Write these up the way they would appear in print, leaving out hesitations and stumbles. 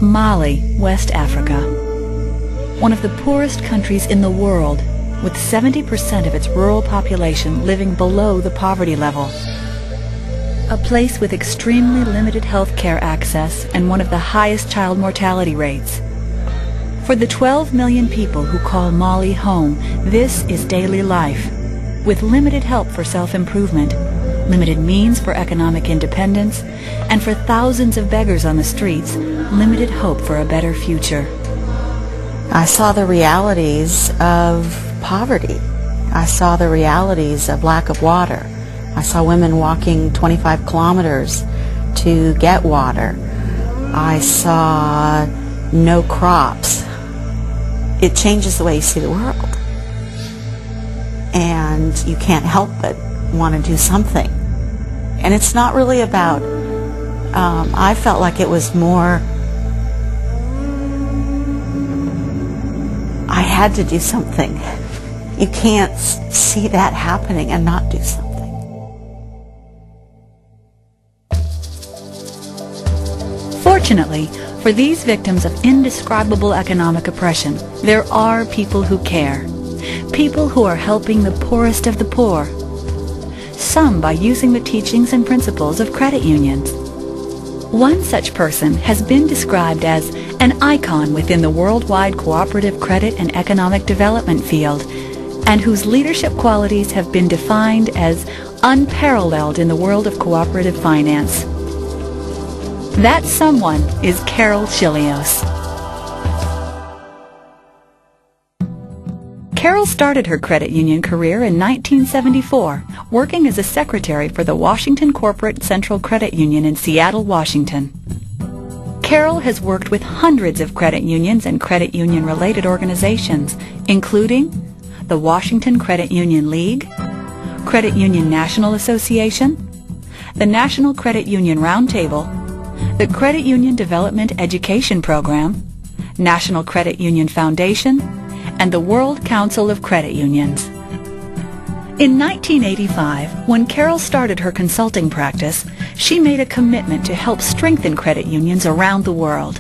Mali, West Africa. One of the poorest countries in the world, with 70% of its rural population living below the poverty level. A place with extremely limited health care access and one of the highest child mortality rates. For the 12 million people who call Mali home, this is daily life, with limited help for self-improvement, limited means for economic independence, and for thousands of beggars on the streets, limited hope for a better future. I saw the realities of poverty. I saw the realities of lack of water. I saw women walking 25 kilometers to get water. I saw no crops. It changes the way you see the world. And you can't help but want to do something. And it's not really about, I felt like it was more, I had to do something. You can't see that happening and not do something. Fortunately, for these victims of indescribable economic oppression, there are people who care. People who are helping the poorest of the poor. Some by using the teachings and principles of credit unions. One such person has been described as an icon within the worldwide cooperative credit and economic development field, and whose leadership qualities have been defined as unparalleled in the world of cooperative finance. That someone is Carol Schillios. Carol started her credit union career in 1974, working as a secretary for the Washington Corporate Central Credit Union in Seattle, Washington. Carol has worked with hundreds of credit unions and credit union-related organizations, including the Washington Credit Union League, Credit Union National Association, the National Credit Union Roundtable, the Credit Union Development Education Program, National Credit Union Foundation, and the World Council of Credit Unions. In 1985, when Carol started her consulting practice, she made a commitment to help strengthen credit unions around the world.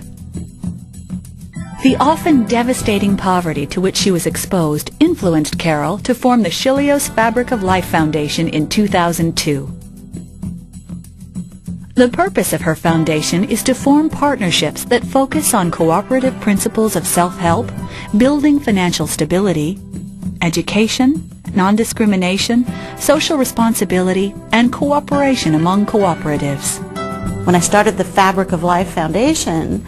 The often devastating poverty to which she was exposed influenced Carol to form the Schillios Fabric of Life Foundation in 2002. The purpose of her foundation is to form partnerships that focus on cooperative principles of self-help, building financial stability, education, non-discrimination, social responsibility, and cooperation among cooperatives. When I started the Fabric of Life Foundation,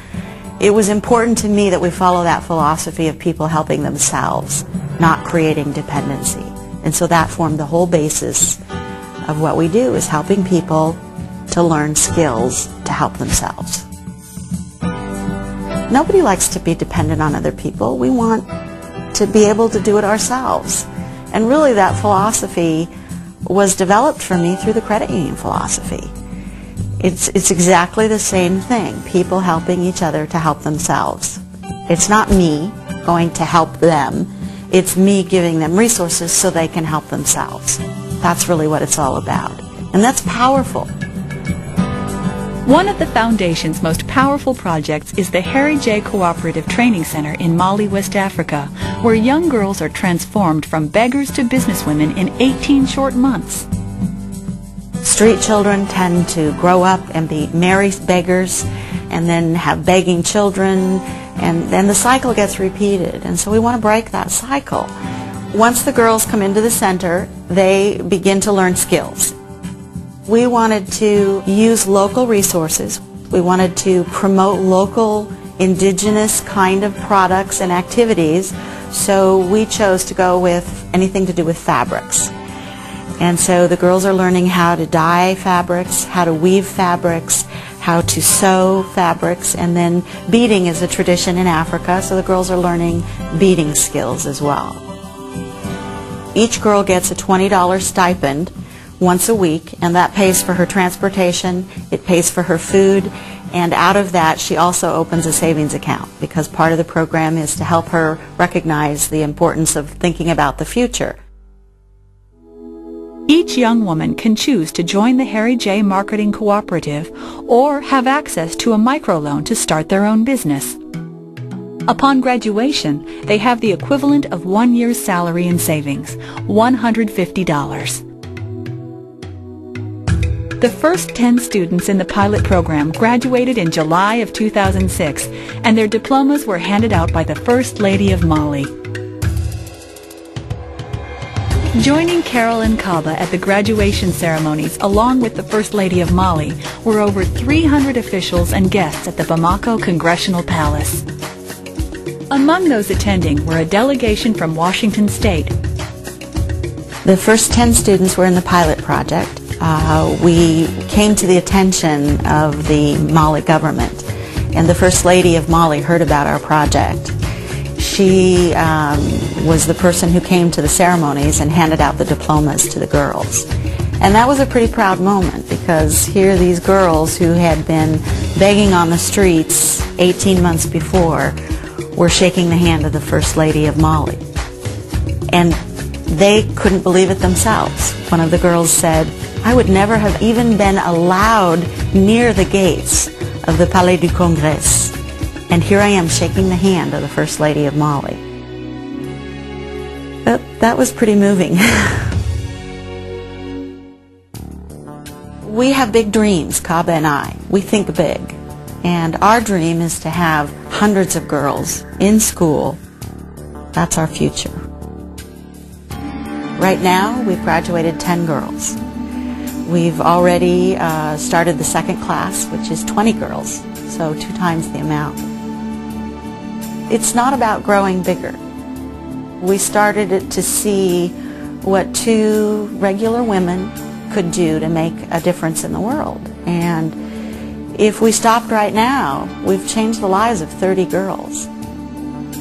it was important to me that we follow that philosophy of people helping themselves, not creating dependency. And so that formed the whole basis of what we do, is helping people to learn skills to help themselves. Nobody likes to be dependent on other people. We want to be able to do it ourselves. And really that philosophy was developed for me through the credit union philosophy. It's exactly the same thing, people helping each other to help themselves. It's not me going to help them, it's me giving them resources so they can help themselves. That's really what it's all about. And that's powerful. One of the Foundation's most powerful projects is the Harry J. Cooperative Training Center in Mali, West Africa, where young girls are transformed from beggars to businesswomen in 18 short months. Street children tend to grow up and be married beggars and then have begging children, and then the cycle gets repeated. And so we want to break that cycle. Once the girls come into the center, they begin to learn skills. We wanted to use local resources. We wanted to promote local indigenous kind of products and activities, so we chose to go with anything to do with fabrics. And so the girls are learning how to dye fabrics, how to weave fabrics, how to sew fabrics, and then beading is a tradition in Africa, so the girls are learning beading skills as well. Each girl gets a $20 stipend once a week, and that pays for her transportation, it pays for her food, and out of that she also opens a savings account, because part of the program is to help her recognize the importance of thinking about the future. Each young woman can choose to join the Harry J. Marketing Cooperative or have access to a microloan to start their own business. Upon graduation, they have the equivalent of 1 year's salary in savings, $150. The first 10 students in the pilot program graduated in July of 2006, and their diplomas were handed out by the First Lady of Mali. Joining Carol and Kaba at the graduation ceremonies along with the First Lady of Mali were over 300 officials and guests at the Bamako Congressional Palace. Among those attending were a delegation from Washington State. The first 10 students were in the pilot project. We came to the attention of the Mali government, and the First Lady of Mali heard about our project. She was the person who came to the ceremonies and handed out the diplomas to the girls. And that was a pretty proud moment, because here these girls who had been begging on the streets 18 months before were shaking the hand of the First Lady of Mali. And they couldn't believe it themselves. One of the girls said, "I would never have even been allowed near the gates of the Palais du Congrès. And here I am shaking the hand of the First Lady of Mali." That was pretty moving. We have big dreams, Kaba and I. We think big. And our dream is to have hundreds of girls in school. That's our future. Right now, we've graduated 10 girls. We've already started the second class, which is 20 girls, so 2 times the amount. It's not about growing bigger. We started it to see what 2 regular women could do to make a difference in the world. And if we stopped right now, we've changed the lives of 30 girls.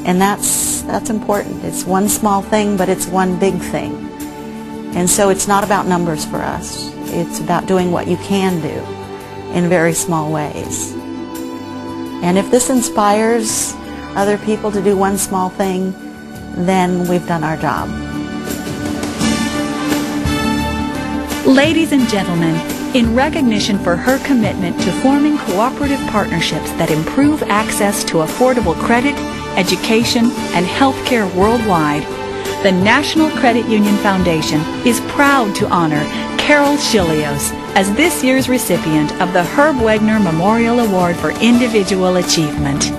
And that's important. It's one small thing, but it's one big thing. And so it's not about numbers for us. It's about doing what you can do in very small ways. And if this inspires other people to do one small thing, then we've done our job. Ladies and gentlemen, in recognition for her commitment to forming cooperative partnerships that improve access to affordable credit, education, and health care worldwide, the National Credit Union Foundation is proud to honor Carol Schillios as this year's recipient of the Herb Wegner Memorial Award for Individual Achievement.